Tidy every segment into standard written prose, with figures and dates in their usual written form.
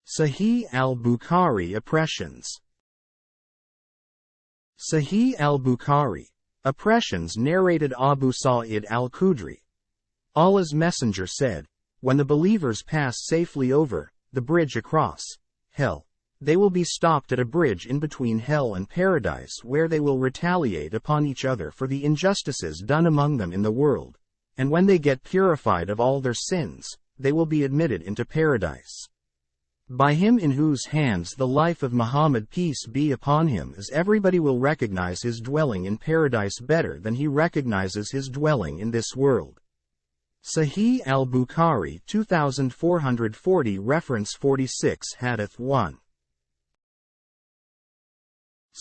Sahih al-Bukhari Oppressions. Sahih al-Bukhari. Oppressions narrated Abu Sa'id al-Khudri. Allah's Messenger said, when the believers pass safely over the bridge across hell, they will be stopped at a bridge in between hell and paradise where they will retaliate upon each other for the injustices done among them in the world, and when they get purified of all their sins, they will be admitted into paradise. By him in whose hands the life of Muhammad, peace be upon him, is, everybody will recognize his dwelling in paradise better than he recognizes his dwelling in this world. Sahih al-Bukhari 2440 Reference 46 Hadith 1.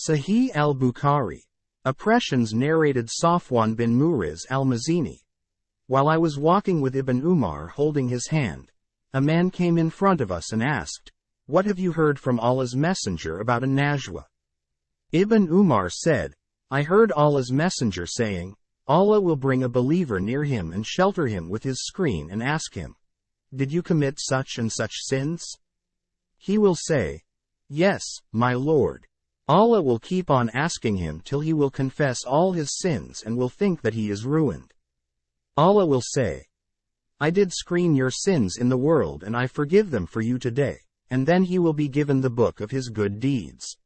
Sahih al-Bukhari. Oppressions narrated Safwan bin Muriz al-Mazini. While I was walking with Ibn Umar holding his hand, a man came in front of us and asked, "What have you heard from Allah's Messenger about a najwa?" Ibn Umar said, "I heard Allah's Messenger saying, Allah will bring a believer near him and shelter him with his screen and ask him, 'Did you commit such and such sins?' He will say, 'Yes, my Lord.' Allah will keep on asking him till he will confess all his sins and will think that he is ruined. Allah will say, 'I did screen your sins in the world and I forgive them for you today,' and then he will be given the book of his good deeds.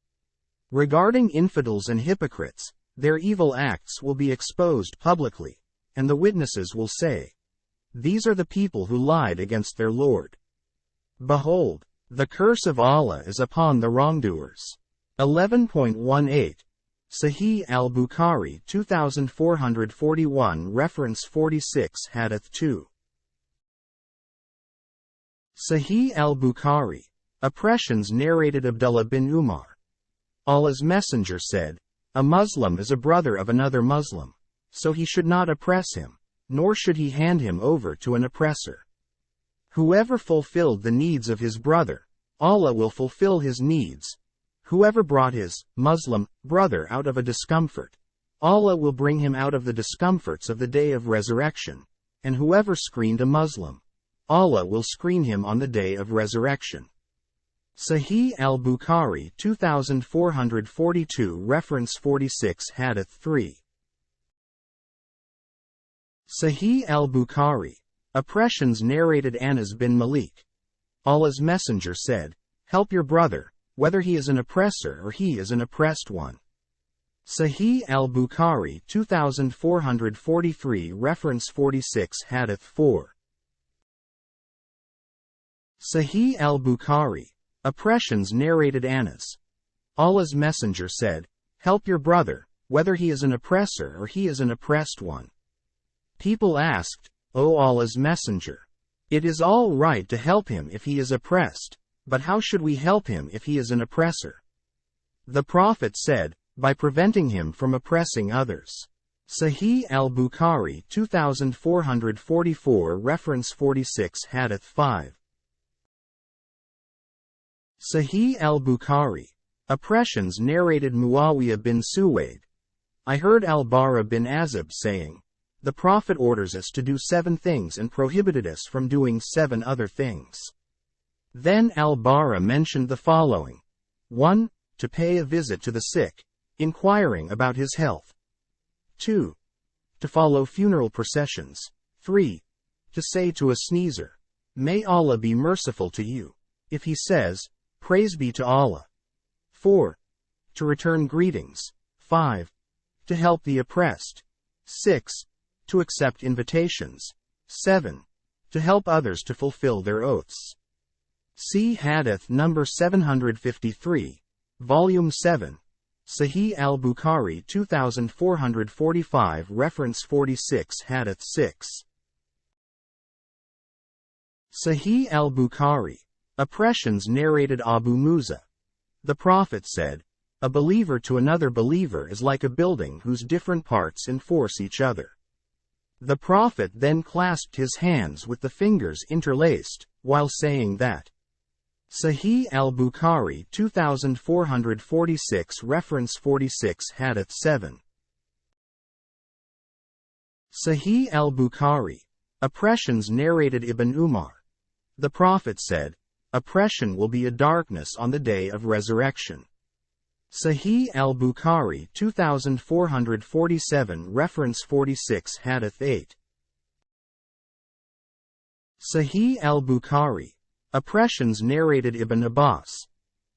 Regarding infidels and hypocrites, their evil acts will be exposed publicly, and the witnesses will say, 'These are the people who lied against their Lord. Behold, the curse of Allah is upon the wrongdoers.'" 11.18. Sahih al-Bukhari 2441 Reference 46 Hadith 2. Sahih al-Bukhari. Oppressions narrated Abdullah bin Umar. Allah's Messenger said, "A Muslim is a brother of another Muslim, so he should not oppress him, nor should he hand him over to an oppressor. Whoever fulfilled the needs of his brother, Allah will fulfill his needs. Whoever brought his Muslim brother out of a discomfort, Allah will bring him out of the discomforts of the day of resurrection, and whoever screened a Muslim, Allah will screen him on the day of resurrection." Sahih al-Bukhari 2442 Reference 46 Hadith 3. Sahih al-Bukhari. Oppressions narrated Anas bin Malik. Allah's Messenger said, "Help your brother, whether he is an oppressor or he is an oppressed one." Sahih al-Bukhari 2443 Reference 46 Hadith 4. Sahih al-Bukhari. Oppressions narrated Anas. Allah's Messenger said, "Help your brother, whether he is an oppressor or he is an oppressed one." People asked, "O Allah's Messenger, it is all right to help him if he is oppressed, but how should we help him if he is an oppressor?" The Prophet said, "By preventing him from oppressing others." Sahih al-Bukhari 2444 Reference 46 Hadith 5. Sahih al-Bukhari. Oppressions narrated Muawiyah bin Suwaid. I heard al-Bara bin Azib saying, "The Prophet orders us to do 7 things and prohibited us from doing 7 other things." Then al-Bara mentioned the following. 1. To pay a visit to the sick, inquiring about his health. 2. To follow funeral processions. 3. To say to a sneezer, "May Allah be merciful to you," if he says, "Praise be to Allah." 4. To return greetings. 5. To help the oppressed. 6. To accept invitations. 7. To help others to fulfill their oaths. See Hadith number 753, Volume 7, Sahih al-Bukhari 2445 Reference 46 Hadith 6. Sahih al-Bukhari. Oppressions narrated Abu Musa. The Prophet said, "A believer to another believer is like a building whose different parts enforce each other." The Prophet then clasped his hands with the fingers interlaced, while saying that. Sahih al-Bukhari 2446 Reference 46 Hadith 7. Sahih al-Bukhari. Oppressions narrated Ibn Umar. The Prophet said, oppression will be a darkness on the day of resurrection. Sahih al-Bukhari 2447 reference 46 Hadith 8. Sahih al-Bukhari. Oppressions narrated Ibn Abbas.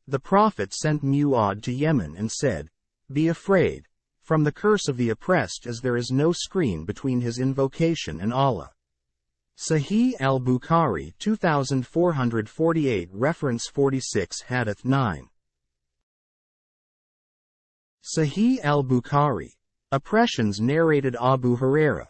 The Prophet sent Mu'adh to Yemen and said, "Be afraid from the curse of the oppressed, as there is no screen between his invocation and Allah." Sahih al-Bukhari 2448 reference 46 Hadith 9. Sahih al-Bukhari. Oppressions narrated Abu Huraira.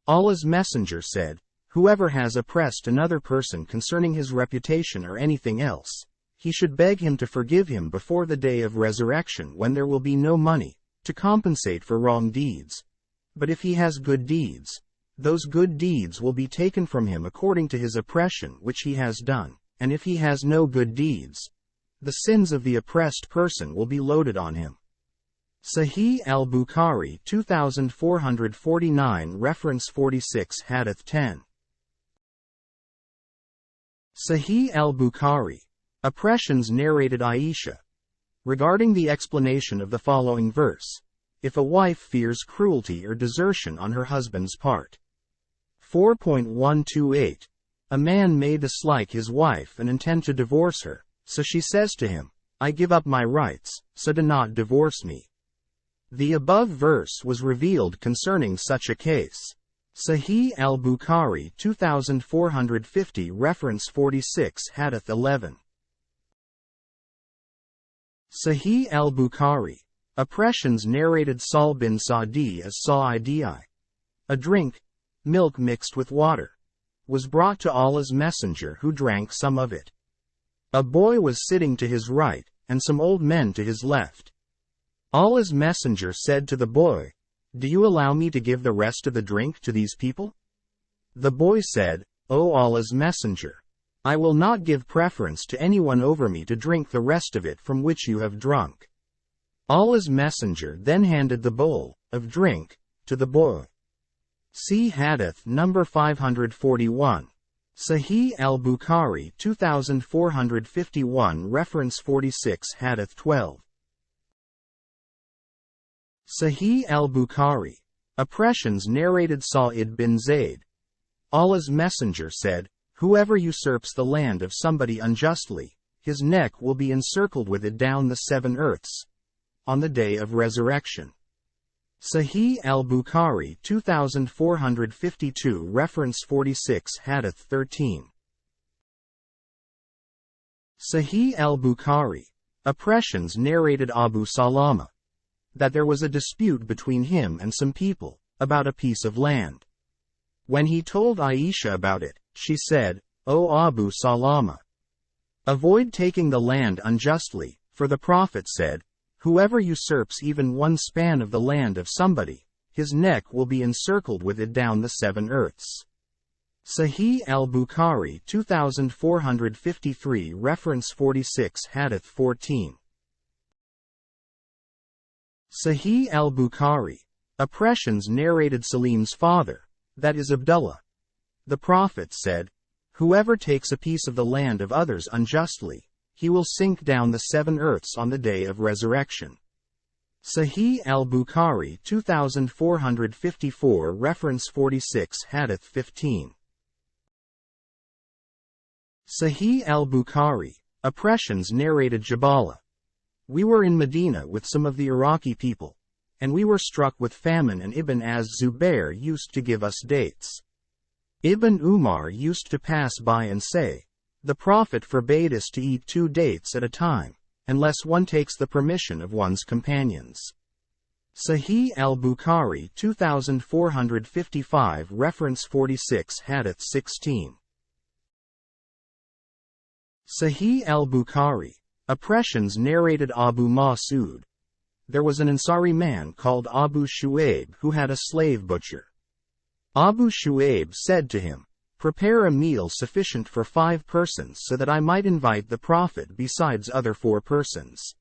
Allah's Messenger said, "Whoever has oppressed another person concerning his reputation or anything else, he should beg him to forgive him before the day of resurrection, when there will be no money to compensate for wrong deeds. But if he has good deeds, those good deeds will be taken from him according to his oppression which he has done, and if he has no good deeds, the sins of the oppressed person will be loaded on him." Sahih al-Bukhari 2449 reference 46 Hadith 10. Sahih al-Bukhari. Oppressions narrated Aisha. Regarding the explanation of the following verse, if a wife fears cruelty or desertion on her husband's part. 4.128. A man may dislike his wife and intend to divorce her, so she says to him, "I give up my rights, so do not divorce me." The above verse was revealed concerning such a case. Sahih al-Bukhari 2450 reference 46 Hadith 11. Sahih al-Bukhari. Oppressions narrated Sahl bin Sa'di as Sa'idi. A drink, milk mixed with water, was brought to Allah's Messenger, who drank some of it. A boy was sitting to his right, and some old men to his left. Allah's Messenger said to the boy, "Do you allow me to give the rest of the drink to these people?" The boy said, "O Allah's Messenger, I will not give preference to anyone over me to drink the rest of it from which you have drunk." Allah's Messenger then handed the bowl of drink to the boy. See Hadith number 541. Sahih al-Bukhari 2451 reference 46 Hadith 12. Sahih al-Bukhari. Oppressions narrated Sa'id bin Zayd. Allah's Messenger said, "Whoever usurps the land of somebody unjustly, his neck will be encircled with it down the 7 earths on the day of resurrection." Sahih al-Bukhari 2452 reference 46 Hadith 13. Sahih al-Bukhari. Oppressions narrated Abu Salama. That there was a dispute between him and some people about a piece of land. When he told Aisha about it, she said, "O Abu Salama, avoid taking the land unjustly, for the Prophet said, whoever usurps even one span of the land of somebody, his neck will be encircled with it down the 7 earths. Sahih al-Bukhari 2453 reference 46 Hadith 14. Sahih al-Bukhari. Oppressions narrated Salim's father, that is Abdullah. The Prophet said, "Whoever takes a piece of the land of others unjustly, he will sink down the 7 earths on the day of resurrection." Sahih al-Bukhari 2454 reference 46 Hadith 15. Sahih al-Bukhari. Oppressions narrated Jabala. We were in Medina with some of the Iraqi people, and we were struck with famine, and Ibn az-Zubair used to give us dates. Ibn Umar used to pass by and say, "The Prophet forbade us to eat 2 dates at a time, unless one takes the permission of one's companions." Sahih al-Bukhari 2455 reference 46 Hadith 16. Sahih al-Bukhari. Oppressions narrated Abu Mas'ud. There was an Ansari man called Abu Shu'aib who had a slave butcher. Abu Shu'aib said to him, "Prepare a meal sufficient for 5 persons so that I might invite the Prophet besides other 4 persons."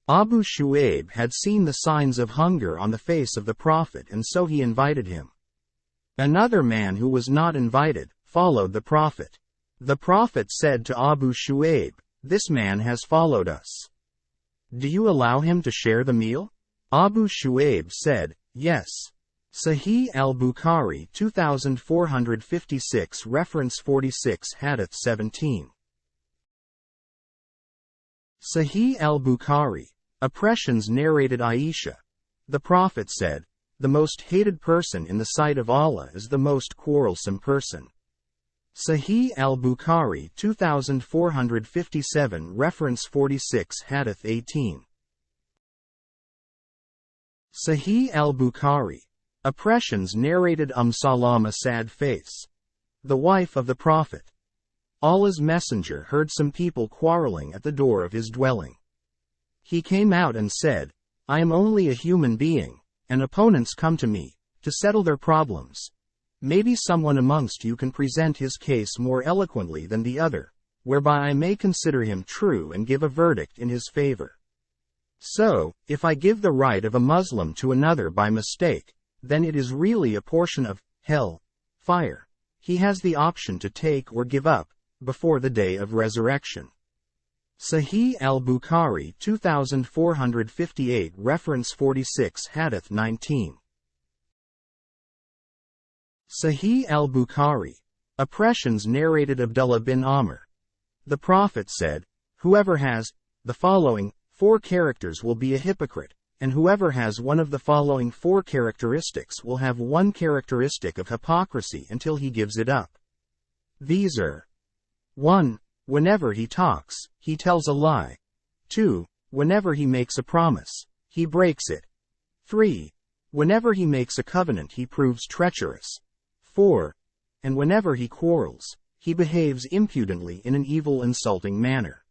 Abu Shu'aib had seen the signs of hunger on the face of the Prophet, and so he invited him. Another man who was not invited followed the Prophet. The Prophet said to Abu Shu'aib, "This man has followed us. Do you allow him to share the meal?" Abu Shu'aib said, "Yes." Sahih al-Bukhari 2456 reference 46 Hadith 17. Sahih al-Bukhari. Oppressions narrated Aisha. The Prophet said, "The most hated person in the sight of Allah is the most quarrelsome person." Sahih al-Bukhari 2457 reference 46 Hadith 18. Sahih al-Bukhari. Oppressions narrated Salama sad face. The wife of the Prophet. Allah's messenger heard some people quarreling at the door of his dwelling. He came out and said, "I am only a human being, and opponents come to me to settle their problems. Maybe someone amongst you can present his case more eloquently than the other, whereby I may consider him true and give a verdict in his favor. So, if I give the right of a Muslim to another by mistake, then it is really a portion of hell, fire. He has the option to take or give up, before the day of resurrection." Sahih al-Bukhari 2458 reference 46 Hadith 19. Sahih al-Bukhari. Oppressions narrated Abdullah bin Amr. The Prophet said, "Whoever has the following 4 characters will be a hypocrite, and whoever has one of the following 4 characteristics will have one characteristic of hypocrisy until he gives it up. These are: 1. Whenever he talks, he tells a lie. 2. Whenever he makes a promise, he breaks it. 3. Whenever he makes a covenant, he proves treacherous. 4. And whenever he quarrels, he behaves impudently in an evil, insulting manner."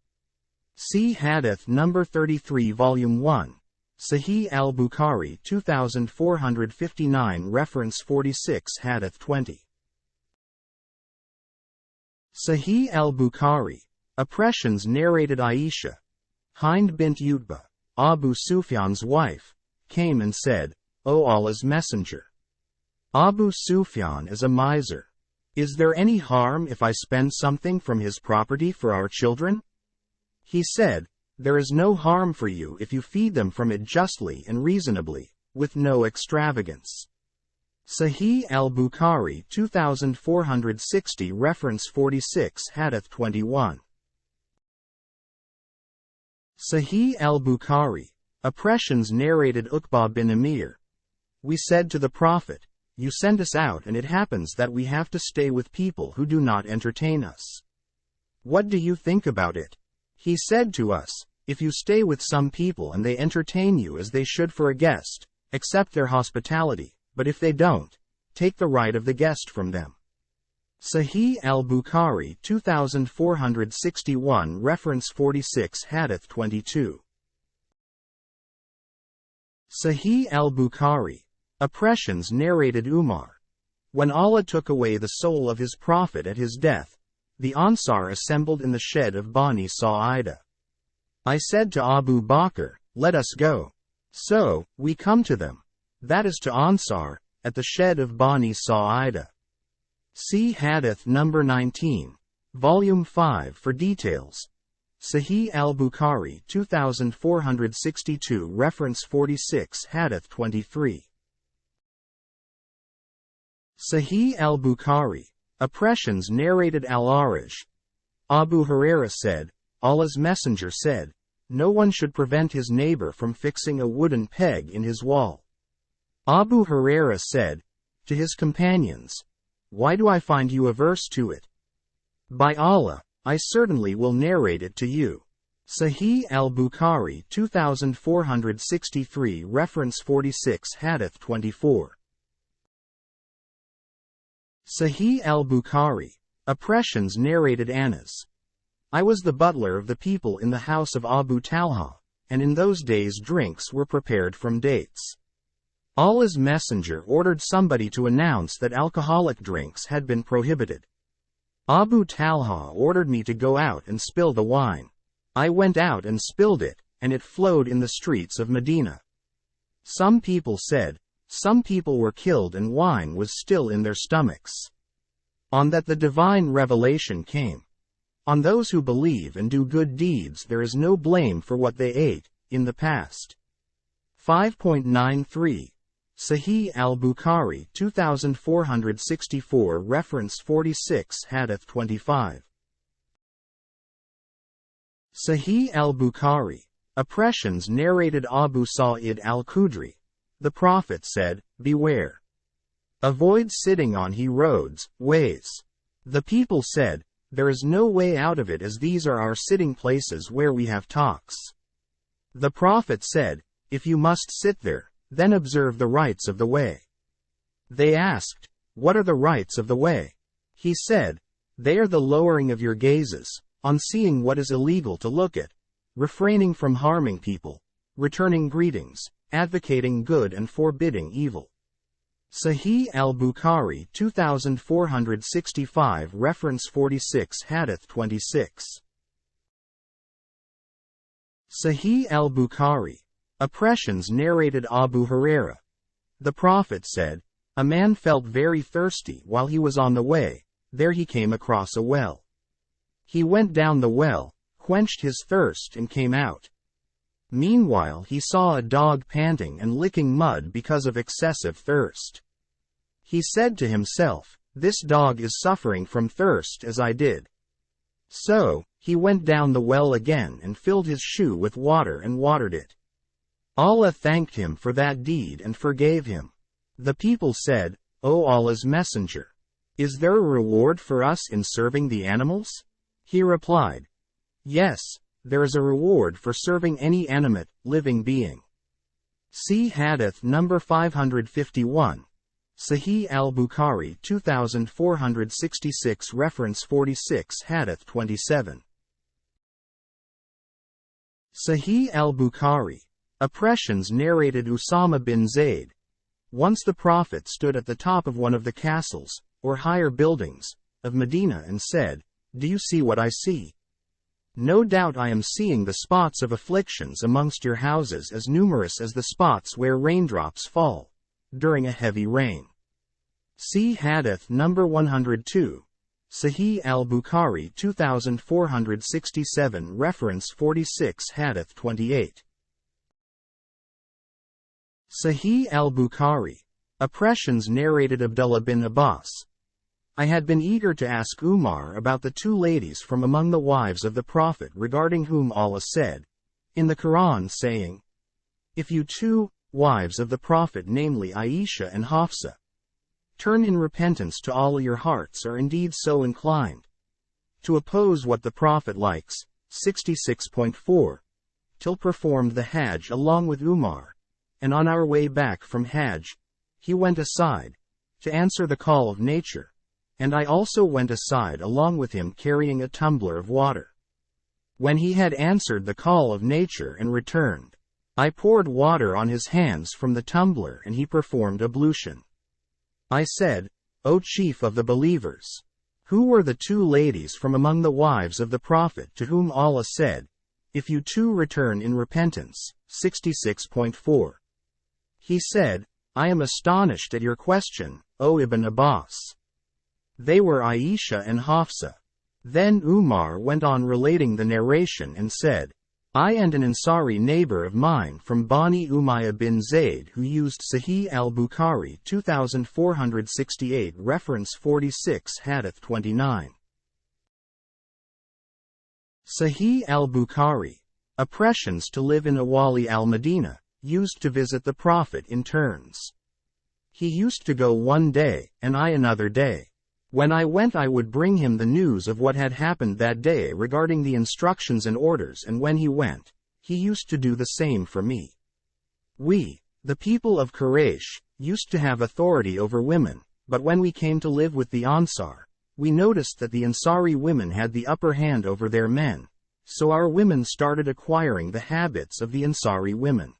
See Hadith number 33 Volume 1. Sahih al-Bukhari 2459 reference 46 Hadith 20. Sahih al-Bukhari. Oppressions narrated Aisha. Hind bint Utbah, Abu Sufyan's wife, came and said, "O Allah's messenger, Abu Sufyan is a miser. Is there any harm if I spend something from his property for our children?" He said, "There is no harm for you if you feed them from it justly and reasonably, with no extravagance." Sahih al-Bukhari 2460 reference 46 Hadith 21. Sahih al-Bukhari. Oppressions narrated Uqba bin Amir. We said to the Prophet, "You send us out and it happens that we have to stay with people who do not entertain us. What do you think about it?" He said to us, "If you stay with some people and they entertain you as they should for a guest, accept their hospitality, but if they don't, take the right of the guest from them." Sahih al-Bukhari 2461 reference 46 Hadith 22. Sahih al-Bukhari. Oppressions narrated Umar. When Allah took away the soul of his prophet at his death, the Ansar assembled in the shed of Bani Sa'ida. I said to Abu Bakr, "Let us go." So, we come to them, that is to Ansar, at the shed of Bani Sa'ida. See Hadith number 19, Volume 5 for details. Sahih al-Bukhari 2462 reference 46 Hadith 23. Sahih al-Bukhari. Oppressions narrated Al-Araj. Abu Hurairah said, Allah's messenger said, "No one should prevent his neighbor from fixing a wooden peg in his wall." Abu Hurairah said to his companions, "Why do I find you averse to it? By Allah, I certainly will narrate it to you." Sahih al-Bukhari 2463 reference 46 Hadith 24. Sahih al-Bukhari. Oppressions narrated Anas. I was the butler of the people in the house of Abu Talha, and in those days drinks were prepared from dates. Allah's messenger ordered somebody to announce that alcoholic drinks had been prohibited. Abu Talha ordered me to go out and spill the wine. I went out and spilled it, and it flowed in the streets of Medina. Some people said, some people were killed and wine was still in their stomachs. On that the divine revelation came. On those who believe and do good deeds there is no blame for what they ate in the past. 5.93. Sahih al-Bukhari 2464 Reference 46 Hadith 25. Sahih al-Bukhari. Oppressions narrated Abu Sa'id al-Khudri. The Prophet said, "Beware. Avoid sitting on roads, ways." The people said, "There is no way out of it as these are our sitting places where we have talks." The Prophet said, "If you must sit there, then observe the rights of the way." They asked, "What are the rights of the way?" He said, "They are the lowering of your gazes, on seeing what is illegal to look at, refraining from harming people, returning greetings, advocating good and forbidding evil." Sahih al-Bukhari 2465 Reference 46 Hadith 26. Sahih al-Bukhari. Oppressions narrated Abu Huraira. The Prophet said, "A man felt very thirsty while he was on the way, there he came across a well. He went down the well, quenched his thirst and came out. Meanwhile he saw a dog panting and licking mud because of excessive thirst. He said to himself, 'This dog is suffering from thirst as I did.' So, he went down the well again and filled his shoe with water and watered it. Allah thanked him for that deed and forgave him. The people said, 'O Allah's Messenger, is there a reward for us in serving the animals?' He replied, 'Yes, there is a reward for serving any animate, living being.' See Hadith number 551. Sahih al-Bukhari 2466 Reference 46 Hadith 27. Sahih al-Bukhari. Oppressions narrated Usama bin Zayd. Once the Prophet stood at the top of one of the castles, or higher buildings, of Medina and said, "Do you see what I see? No doubt I am seeing the spots of afflictions amongst your houses as numerous as the spots where raindrops fall during a heavy rain." See Hadith number 102. Sahih al-Bukhari 2467 Reference 46 Hadith 28. Sahih al-Bukhari. Oppressions narrated Abdullah bin Abbas. I had been eager to ask Umar about the two ladies from among the wives of the Prophet regarding whom Allah said, in the Quran saying, "If you two wives of the Prophet, namely Aisha and Hafsa, turn in repentance to Allah, your hearts are indeed so inclined to oppose what the Prophet likes." 66.4. Till performed the Hajj along with Umar, and on our way back from Hajj, he went aside to answer the call of nature, and I also went aside along with him carrying a tumbler of water. When he had answered the call of nature and returned, I poured water on his hands from the tumbler and he performed ablution. I said, "O chief of the believers, who were the two ladies from among the wives of the Prophet to whom Allah said, 'If you two return in repentance'" 66.4. He said, "I am astonished at your question, O Ibn Abbas. They were Aisha and Hafsa." Then Umar went on relating the narration and said, "I and an Ansari neighbor of mine from Bani Umayyah bin Zayd who used Sahih al-Bukhari 2468 Reference 46 Hadith 29. Sahih al-Bukhari. Oppressions to live in Awali al-Madinah, used to visit the Prophet in turns. He used to go one day, and I another day. When I went I would bring him the news of what had happened that day regarding the instructions and orders, and when he went, he used to do the same for me. We, the people of Quraysh, used to have authority over women, but when we came to live with the Ansar, we noticed that the Ansari women had the upper hand over their men, so our women started acquiring the habits of the Ansari women.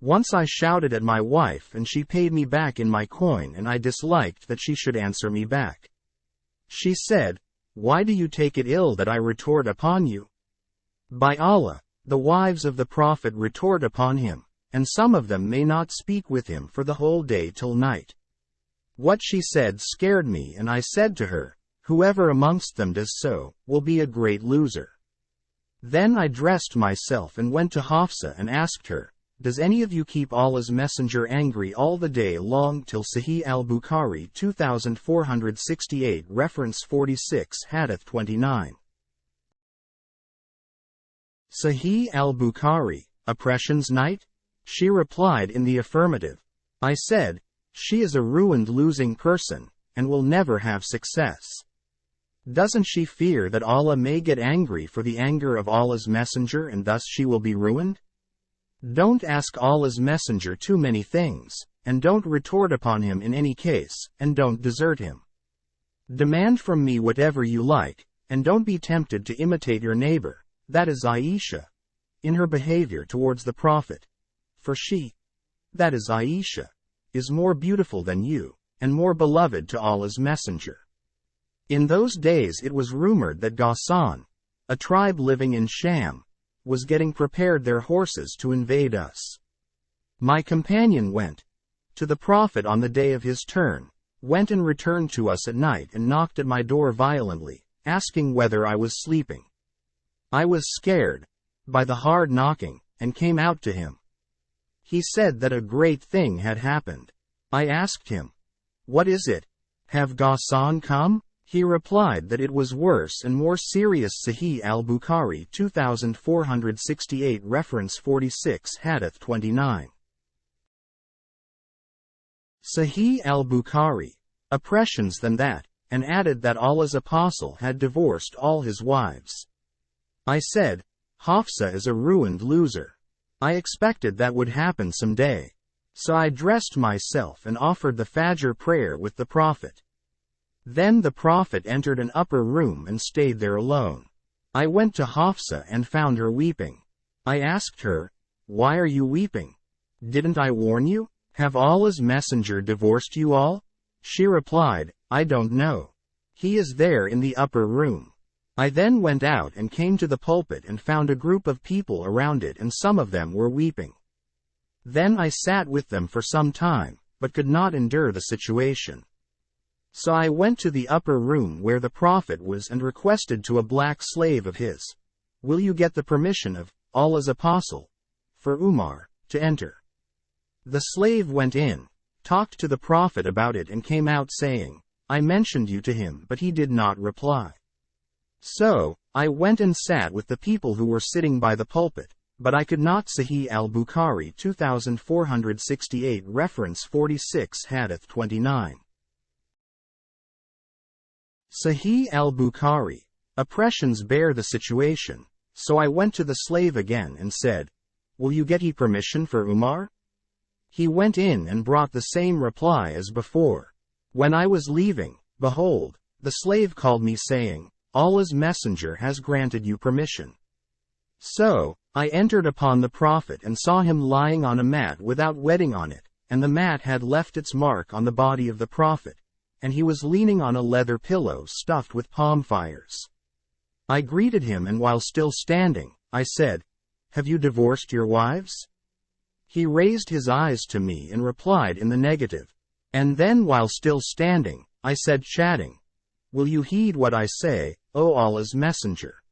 Once I shouted at my wife and she paid me back in my coin, and I disliked that she should answer me back. She said, "Why do you take it ill that I retort upon you?" By Allah, the wives of the Prophet retort upon him, and some of them may not speak with him for the whole day till night. What she said scared me, and I said to her, "Whoever amongst them does so, will be a great loser." Then I dressed myself and went to Hafsa and asked her, "Does any of you keep Allah's Messenger angry all the day long?" Till Sahih al-Bukhari 2468 reference 46 Hadith 29. Sahih al-Bukhari, Oppression's Night? She replied in the affirmative. I said, "She is a ruined losing person, and will never have success. Doesn't she fear that Allah may get angry for the anger of Allah's Messenger, and thus she will be ruined? Don't ask Allah's Messenger too many things, and don't retort upon him in any case, and don't desert him. Demand from me whatever you like, and don't be tempted to imitate your neighbor," that is Aisha, "in her behavior towards the Prophet. For she, that is Aisha, is more beautiful than you, and more beloved to Allah's Messenger." In those days it was rumored that Ghassan, a tribe living in Sham, was getting prepared their horses to invade us. My companion went to the Prophet on the day of his turn, went and returned to us at night and knocked at my door violently, asking whether I was sleeping. I was scared by the hard knocking, and came out to him. He said that a great thing had happened. I asked him, "What is it? Have Ghassan come?" He replied that it was worse and more serious. Sahih al-Bukhari 2468 reference 46 Hadith 29. Sahih al-Bukhari, Oppressions than that, and added that Allah's Apostle had divorced all his wives. I said, "Hafsa is a ruined loser. I expected that would happen someday. So I dressed myself and offered the Fajr prayer with the Prophet. Then the Prophet entered an upper room and stayed there alone. I went to Hafsa and found her weeping. I asked her, "Why are you weeping? Didn't I warn you? Have Allah's Messenger divorced you all?" She replied, "I don't know. He is there in the upper room." I then went out and came to the pulpit and found a group of people around it, and some of them were weeping. Then I sat with them for some time, but could not endure the situation. So I went to the upper room where the Prophet was and requested to a black slave of his, "Will you get the permission of Allah's Apostle for Umar to enter?" The slave went in, talked to the Prophet about it, and came out saying, "I mentioned you to him, but he did not reply." So I went and sat with the people who were sitting by the pulpit, but I could not. Sahih al-Bukhari 2468 reference 46 Hadith 29. Sahih al-Bukhari, Oppressions bear the situation. So I went to the slave again and said, "Will you get permission for Umar?" He went in and brought the same reply as before. When I was leaving, behold, the slave called me saying, "Allah's Messenger has granted you permission." So I entered upon the Prophet and saw him lying on a mat without wedding on it, and the mat had left its mark on the body of the Prophet, and he was leaning on a leather pillow stuffed with palm fires. I greeted him, and while still standing, I said, "Have you divorced your wives?" He raised his eyes to me and replied in the negative. And then while still standing, I said, chatting, "Will you heed what I say, O Allah's Messenger?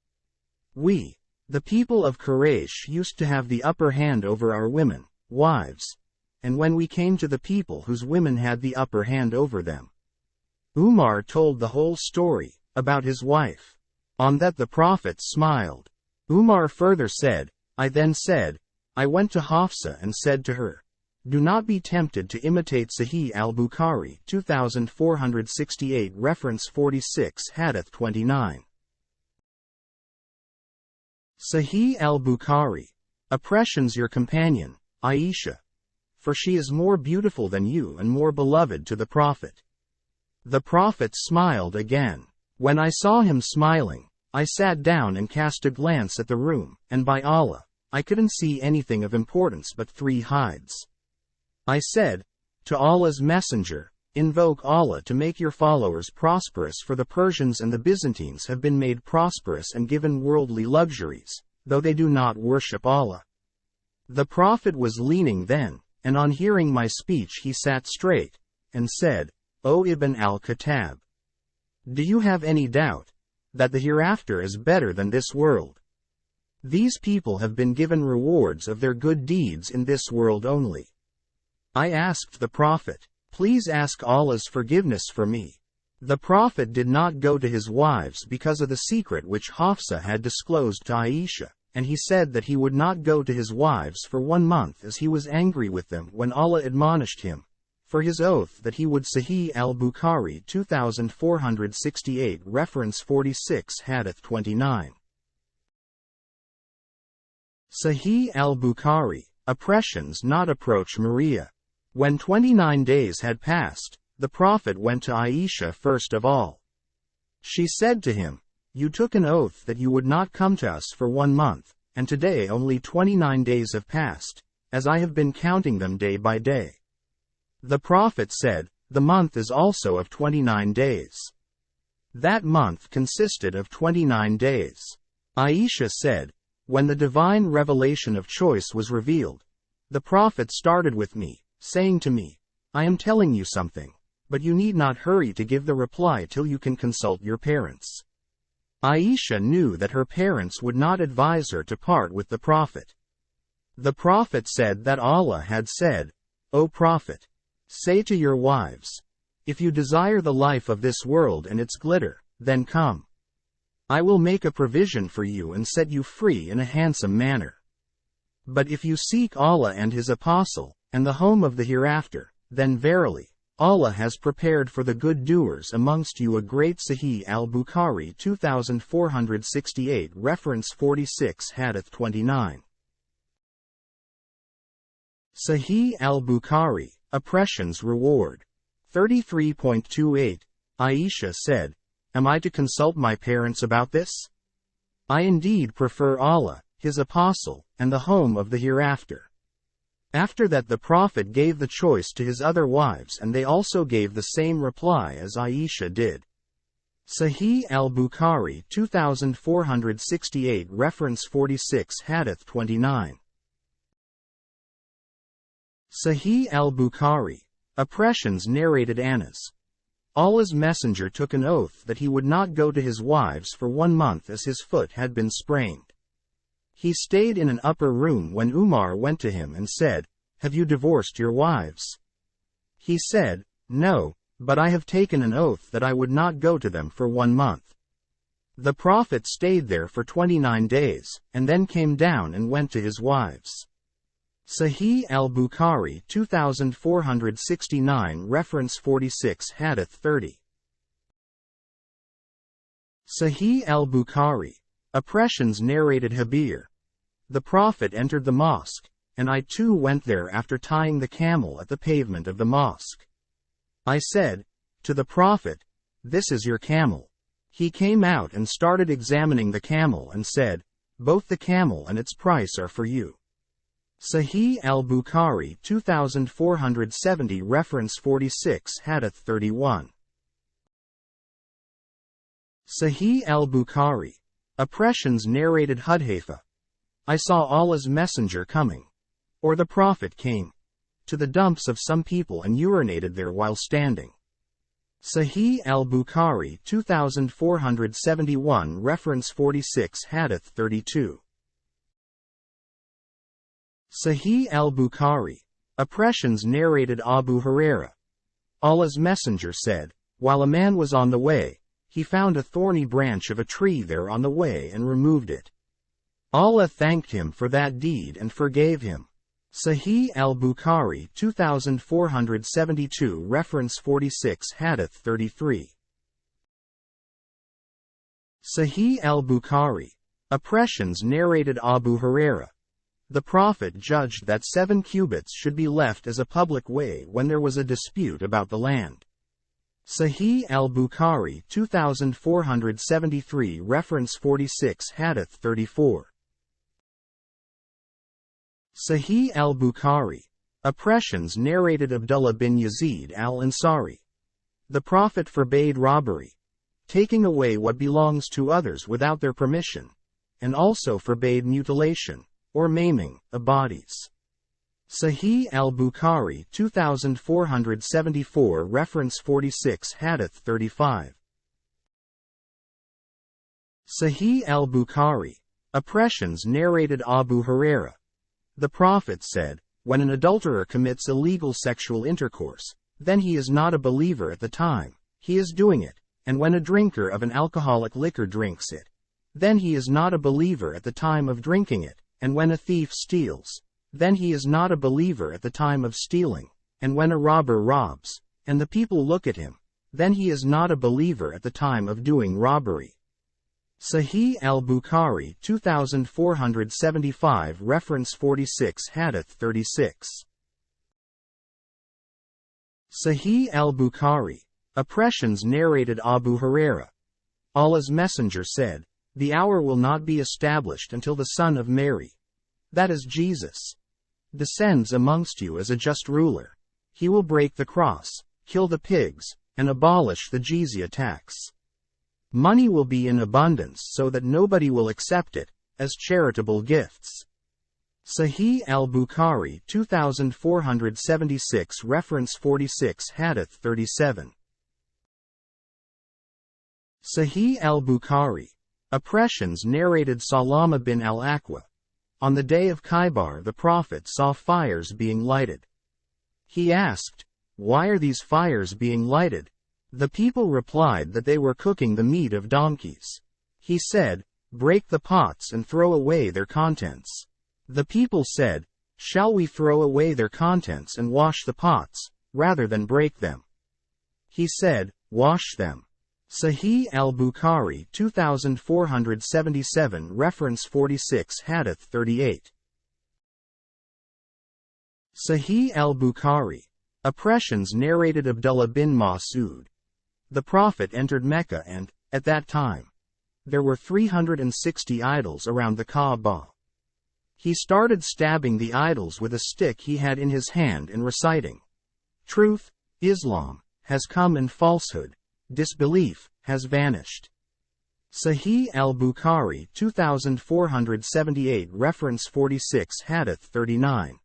We, the people of Quraysh, used to have the upper hand over our women, wives, and when we came to the people whose women had the upper hand over them." Umar told the whole story about his wife. On that the Prophet smiled. Umar further said, "I then said, I went to Hafsa and said to her, 'Do not be tempted to imitate.'" Sahih al-Bukhari 2468 reference 46 Hadith 29. Sahih al-Bukhari, Oppressions your companion, Aisha, for she is more beautiful than you and more beloved to the Prophet. The Prophet smiled again. When I saw him smiling, I sat down and cast a glance at the room, and by Allah, I couldn't see anything of importance but 3 hides. I said, "To Allah's Messenger, invoke Allah to make your followers prosperous, for the Persians and the Byzantines have been made prosperous and given worldly luxuries, though they do not worship Allah." The Prophet was leaning then, and on hearing my speech he sat straight, and said, O Ibn al-Khattab. Do you have any doubt that the hereafter is better than this world? These people have been given rewards of their good deeds in this world only. I asked the Prophet, please ask Allah's forgiveness for me. The Prophet did not go to his wives because of the secret which Hafsa had disclosed to Aisha, and he said that he would not go to his wives for 1 month as he was angry with them when Allah admonished him for his oath that he would. Sahih al-Bukhari 2468 reference 46 Hadith 29. Sahih al-Bukhari, oppressions not approach Maria. When 29 days had passed, the Prophet went to Aisha first of all. She said to him, you took an oath that you would not come to us for 1 month, and today only 29 days have passed, as I have been counting them day by day. The Prophet said, the month is also of 29 days. That month consisted of 29 days. Aisha said, when the divine revelation of choice was revealed, the Prophet started with me, saying to me, I am telling you something, but you need not hurry to give the reply till you can consult your parents. Aisha knew that her parents would not advise her to part with the Prophet. The Prophet said that Allah had said, O Prophet, say to your wives, if you desire the life of this world and its glitter, then come. I will make a provision for you and set you free in a handsome manner. But if you seek Allah and His Apostle, and the home of the hereafter, then verily, Allah has prepared for the good doers amongst you a great. Sahih al-Bukhari 2468 reference 46 Hadith 29. Sahih al-Bukhari, oppression's reward. 33.28, Aisha said, am I to consult my parents about this? I indeed prefer Allah, His Apostle, and the home of the hereafter. After that the Prophet gave the choice to his other wives and they also gave the same reply as Aisha did. Sahih al-Bukhari 2468 reference 46 Hadith 29. Sahih al-Bukhari, oppressions narrated Anas. Allah's Messenger took an oath that he would not go to his wives for 1 month as his foot had been sprained. He stayed in an upper room when Umar went to him and said, have you divorced your wives? He said, no, but I have taken an oath that I would not go to them for 1 month. The Prophet stayed there for 29 days, and then came down and went to his wives. Sahih al-Bukhari 2469 reference 46 Hadith 30. Sahih al-Bukhari, oppressions narrated Habir. The Prophet entered the mosque, and I too went there after tying the camel at the pavement of the mosque. I said to the Prophet, this is your camel. He came out and started examining the camel and said, both the camel and its price are for you. Sahih al-Bukhari 2470 reference 46 Hadith 31. Sahih al-Bukhari, oppressions narrated Hudhayfa. I saw Allah's Messenger coming, or the Prophet came, to the dumps of some people and urinated there while standing. Sahih al-Bukhari 2471 reference 46 Hadith 32. Sahih al-Bukhari, oppressions narrated Abu Huraira. Allah's Messenger said, while a man was on the way, he found a thorny branch of a tree there on the way and removed it. Allah thanked him for that deed and forgave him. Sahih al-Bukhari 2472 reference 46 Hadith 33. Sahih al-Bukhari, oppressions narrated Abu Huraira. The Prophet judged that 7 cubits should be left as a public way when there was a dispute about the land. Sahih al-Bukhari 2473 reference 46 Hadith 34. Sahih al-Bukhari, oppressions narrated Abdullah bin Yazid al-Ansari. The Prophet forbade robbery, taking away what belongs to others without their permission, and also forbade mutilation, or maiming, of bodies. Sahih al-Bukhari 2474 reference 46 Hadith 35. Sahih al-Bukhari. Oppressions narrated Abu Huraira. The Prophet said, when an adulterer commits illegal sexual intercourse, then he is not a believer at the time he is doing it, and when a drinker of an alcoholic liquor drinks it, then he is not a believer at the time of drinking it, and when a thief steals, then he is not a believer at the time of stealing, and when a robber robs, and the people look at him, then he is not a believer at the time of doing robbery. Sahih al-Bukhari 2475 reference 46 Hadith 36. Sahih al-Bukhari. Oppressions narrated Abu Huraira. Allah's Messenger said, the hour will not be established until the son of Mary, that is Jesus, descends amongst you as a just ruler. He will break the cross, kill the pigs, and abolish the jizya tax. Money will be in abundance so that nobody will accept it as charitable gifts. Sahih al-Bukhari 2476 reference 46 Hadith 37. Sahih al-Bukhari. Oppressions narrated Salama bin al-Aqwa. On the day of Khaybar the Prophet saw fires being lighted. He asked, why are these fires being lighted? The people replied that they were cooking the meat of donkeys. He said, break the pots and throw away their contents. The people said, shall we throw away their contents and wash the pots, rather than break them? He said, wash them. Sahih al-Bukhari 2477 reference 46 Hadith 38. Sahih al-Bukhari. Oppressions narrated Abdullah bin Mas'ud. The Prophet entered Mecca and, at that time, there were 360 idols around the Kaaba. He started stabbing the idols with a stick he had in his hand and reciting, truth, Islam, has come and falsehood, disbelief, has vanished. Sahih al-Bukhari 2478 reference 46 Hadith 39.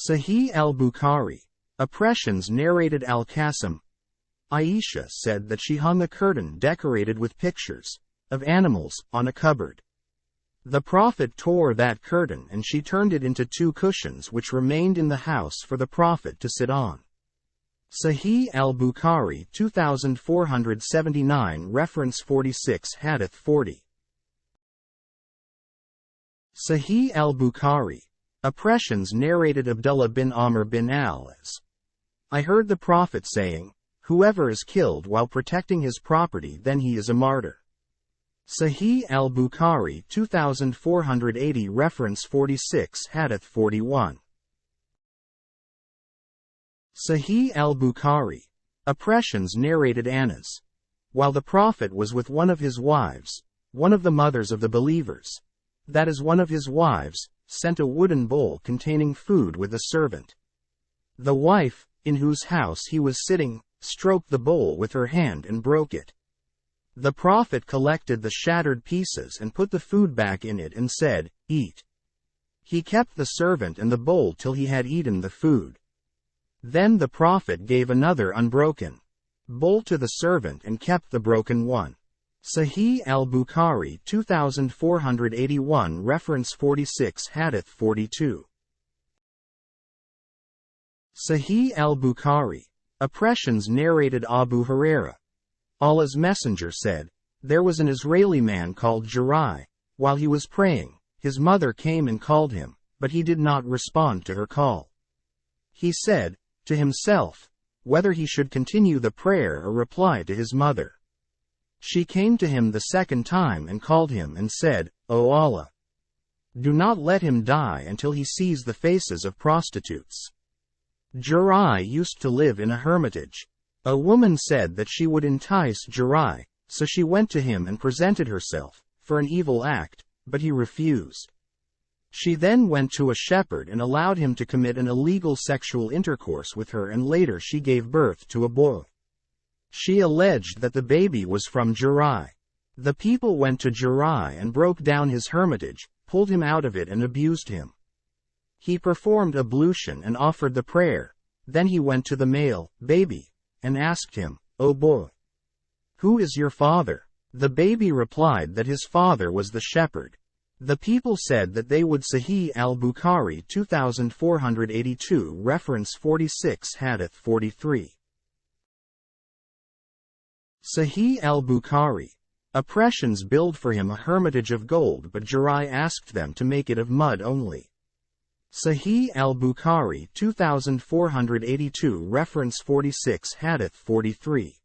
Sahih al-Bukhari. Oppressions narrated Al-Qasim. Aisha said that she hung a curtain decorated with pictures of animals on a cupboard. The Prophet tore that curtain and she turned it into 2 cushions which remained in the house for the Prophet to sit on. Sahih al-Bukhari 2479 reference 46 Hadith 40. Sahih al-Bukhari. Oppressions narrated Abdullah bin Amr bin al-As. I heard the Prophet saying, whoever is killed while protecting his property then he is a martyr. Sahih al-Bukhari 2480 reference 46 Hadith 41. Sahih al-Bukhari. Oppressions narrated Anas. While the Prophet was with one of his wives, one of the mothers of the believers, that is one of his wives, sent a wooden bowl containing food with a servant. The wife, in whose house he was sitting, stroked the bowl with her hand and broke it. The Prophet collected the shattered pieces and put the food back in it and said, eat. He kept the servant and the bowl till he had eaten the food. Then the Prophet gave another unbroken bowl to the servant and kept the broken one. Sahih al-Bukhari 2481 reference 46 Hadith 42. Sahih al-Bukhari. Oppressions narrated Abu Huraira. Allah's Messenger said, there was an Israeli man called Jirai. While he was praying, his mother came and called him, but he did not respond to her call. He said to himself whether he should continue the prayer or reply to his mother. She came to him the second time and called him and said, O Allah, do not let him die until he sees the faces of prostitutes. Jirai used to live in a hermitage. A woman said that she would entice Jirai, so she went to him and presented herself for an evil act, but he refused. She then went to a shepherd and allowed him to commit an illegal sexual intercourse with her, and later she gave birth to a boy. She alleged that the baby was from Jirai. The people went to Jirai and broke down his hermitage, pulled him out of it and abused him. He performed ablution and offered the prayer. Then he went to the male baby and asked him, "O boy, who is your father?" The baby replied that his father was the shepherd. The people said that they would. Sahih al-Bukhari 2482 reference 46 Hadith 43. Sahih al-Bukhari. Oppressions build for him a hermitage of gold, but Jirai asked them to make it of mud only. Sahih al-Bukhari 2482 reference 46 Hadith 43.